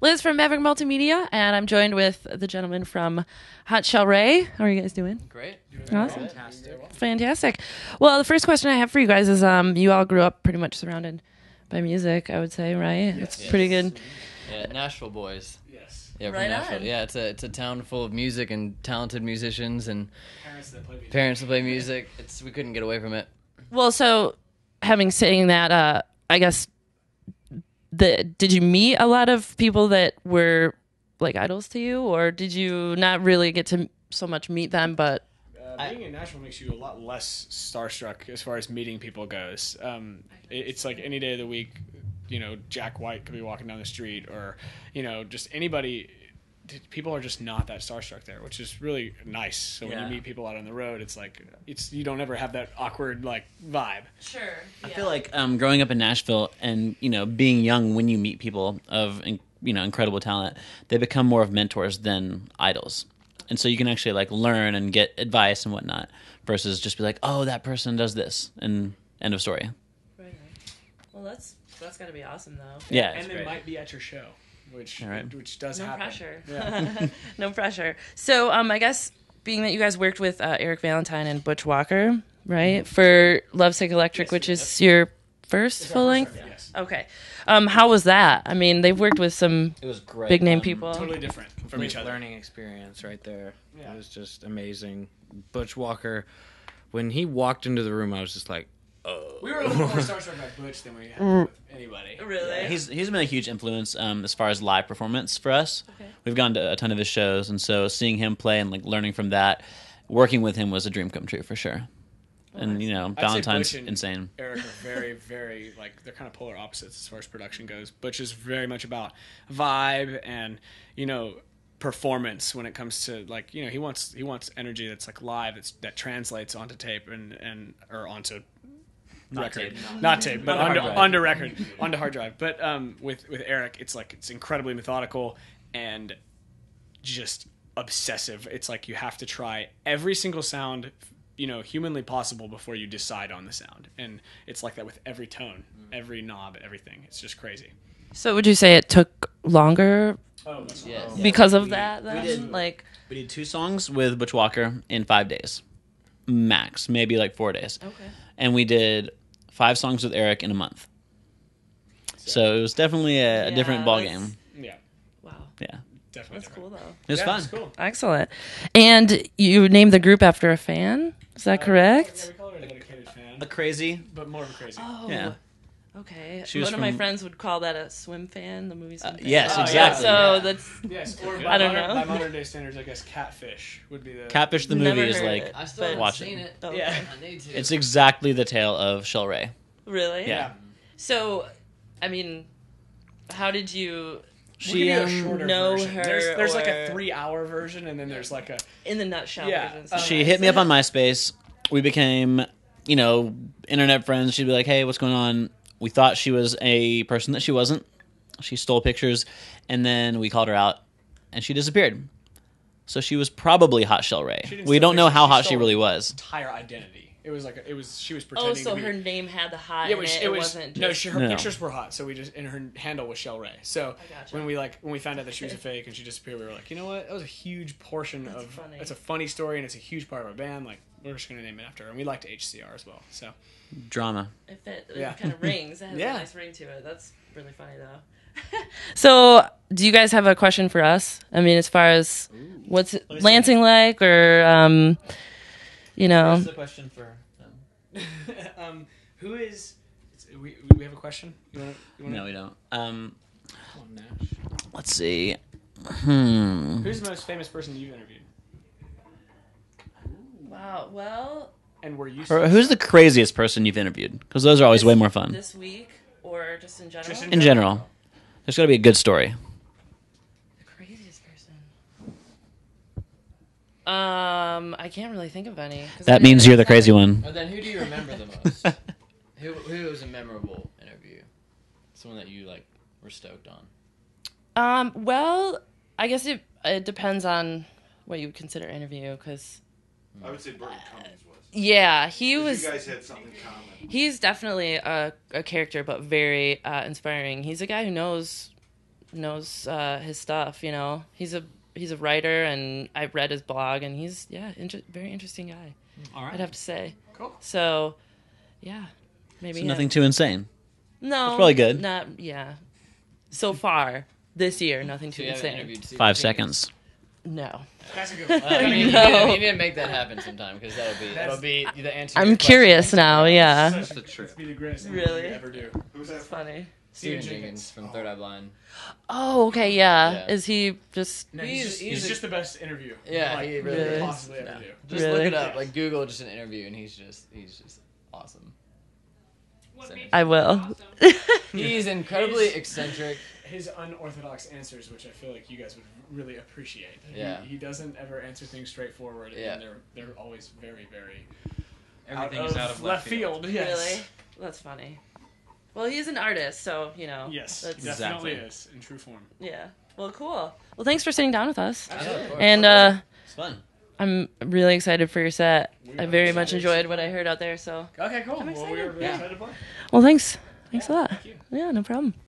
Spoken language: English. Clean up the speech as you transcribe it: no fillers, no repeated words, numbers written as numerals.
Liz from Maverick Multimedia, and I'm joined with the gentleman from Chelle Rae. How are you guys doing? Great. Awesome. Fantastic. Fantastic. Well, the first question I have for you guys is, you all grew up pretty much surrounded by music, I would say, right? Yes. It's pretty good. Yeah, Nashville boys. Yes. Yeah, from Right Nashville. on. Yeah, it's a town full of music and talented musicians and Parents that play music. We couldn't get away from it. Well, so having saying that, I guess did you meet a lot of people that were like idols to you, or did you not really get to so much meet them? But Being in Nashville makes you a lot less starstruck as far as meeting people goes. It's like any day of the week, Jack White could be walking down the street, or just anybody. People are just not that starstruck there, which is really nice. So when you meet people out on the road, it's like you don't ever have that awkward like vibe. sure, I feel like growing up in Nashville and being young, when you meet people of incredible talent, they become more of mentors than idols, and so you can actually like learn and get advice and whatnot versus just be like, oh, that person does this, and end of story. Right. Well, that's got to be awesome though. Yeah, And it's they great. might be at your show, which does No happen. pressure. Yeah. No pressure. So, I guess being that you guys worked with Eric Valentine and Butch Walker, right, for Lovesick Electric, which is your first full length. Yes. Okay. How was that? I mean, they've worked with some It was great. big name people. Totally different from each other. Learning experience right there. Yeah. It was just amazing. Butch Walker, when he walked into the room, I was just like, oh. We were a little more starstruck by Butch than we have with anybody. Really? He's been a huge influence as far as live performance for us. Okay. We've gone to a ton of his shows, and so seeing him play and like learning from that, working with him was a dream come true for sure. And I'd say Valentine's Butch and insane. Eric are very, very they're kind of polar opposites as far as production goes. Butch is very much about vibe and performance when it comes to he wants energy that's like live that translates onto tape or onto record, not tape, but onto record, onto hard drive. But with Eric, it's incredibly methodical and just obsessive. It's like you have to try every single sound humanly possible before you decide on the sound, and it's like that with every tone, every knob, everything. It's just crazy. So would you say it took longer Yes. because of that then? We did 2 songs with Butch Walker in 5 days, max, maybe like 4 days. Okay. And we did 5 songs with Eric in a month. So it was definitely a different ball that's- game. Yeah, Wow. Yeah, definitely. That's cool though. it was Yeah, fun. it's cool. Excellent. And you named the group after a fan? Is that Yeah, correct? we call her a dedicated fan, A crazy. but more of a crazy. Oh. Yeah. Okay. She was One of my from- friends would call that a swim fan, the movie Swim Fan. Yes, Oh, exactly. So that's Yes, or I don't know. by modern day standards, I guess Catfish would be the Catfish the Never movie is heard like it. I still But- haven't Watch seen it. it. okay. Yeah. I need to. it's exactly the tale of Chelle Rae. Really? Yeah. So, I mean, how did you We'll give you a She shorter know version. her There's like or- a 3-hour version, and then there's like a in the nutshell Yeah. version? So She nice. hit me up on MySpace. We became, internet friends. She'd be like, "Hey, what's going on?" We thought she was a person that she wasn't. She stole pictures, and then we called her out, and she disappeared. So she was probably hot Chelle Rae. She didn't We steal don't know pictures, how she hot she stole really was. entire identity. It was she was Oh, pretending so to be. her name had the hot Yeah, in it it. was Wasn't no. just... Her No. pictures were hot, so and her handle was Chelle Rae. So gotcha. when we found out that she was a fake and she disappeared, we were like, you know what? That was a huge portion That's of. funny. It's a funny story and it's a huge part of our band. Like we're just gonna name it after her, and we liked HCR as well. So Drama. It Yeah. kind of rings. It has Yeah. a nice ring to it. That's really funny, though. So, do you guys have a question for us? I mean, as far as what's Lansing like, or, What's the question for them? who is? We have a question. You wanna, No, we don't. Come on, Nash. Let's see. Who's the most famous person you've interviewed? wow, well, And were you? Or who's the craziest person you've interviewed? Because those are always way more fun. this week or just in general? Just In general, there's got to be a good story. The craziest person. I can't really think of any. 'cause That I- means you're the crazy one. Or then who do you remember the most? Who was a memorable interview? Someone that you were stoked on. Well, I guess it depends on what you would consider interview, because I would say Burton Cummings was. yeah, he 'Cause was. You guys had something common. He's definitely a character, but very inspiring. He's a guy who knows knows his stuff. You know, he's a writer, and I've read his blog, and he's very interesting guy. All right. I'd have to say. Cool. So, yeah, maybe So him. nothing too insane. No, That's probably good. Not So far this year, nothing So too you haven't insane. interviewed Stephen 5 King? seconds. No, That's a good one. You need, No. you need to make that happen sometime because that'll be the answer. to I'm your curious question. now. Yeah, Such the a trip. It's be the greatest thing Really? you ever do. Who's that? it's funny. Steven Steven Jenkins from Third Eye Blind. Oh, okay, yeah. Yeah. Is he just? No, He's- he's he's a- just the best interview. Yeah, like, he you really could is. possibly ever do. Just Really? look it up. Like Google just an interview, and he's just awesome. I will. He's incredibly eccentric. His unorthodox answers, which I feel like you guys would really appreciate. Yeah. He doesn't ever answer things straightforward, Yeah. and they're always very, very Everything is out of left field. Yes. Really? That's funny. Well, he's an artist, so you know. Yes, he That's, definitely Exactly. is in true form. yeah. Well, cool. Well, thanks for sitting down with us. Absolutely. And It's fun. I'm really excited for your set. We I are very much excited. enjoyed what I heard out there. So, Okay, cool. I'm Well, we were excited. really Yeah. excited to play. well, thanks. Thanks a lot. Thank you. Yeah, no problem.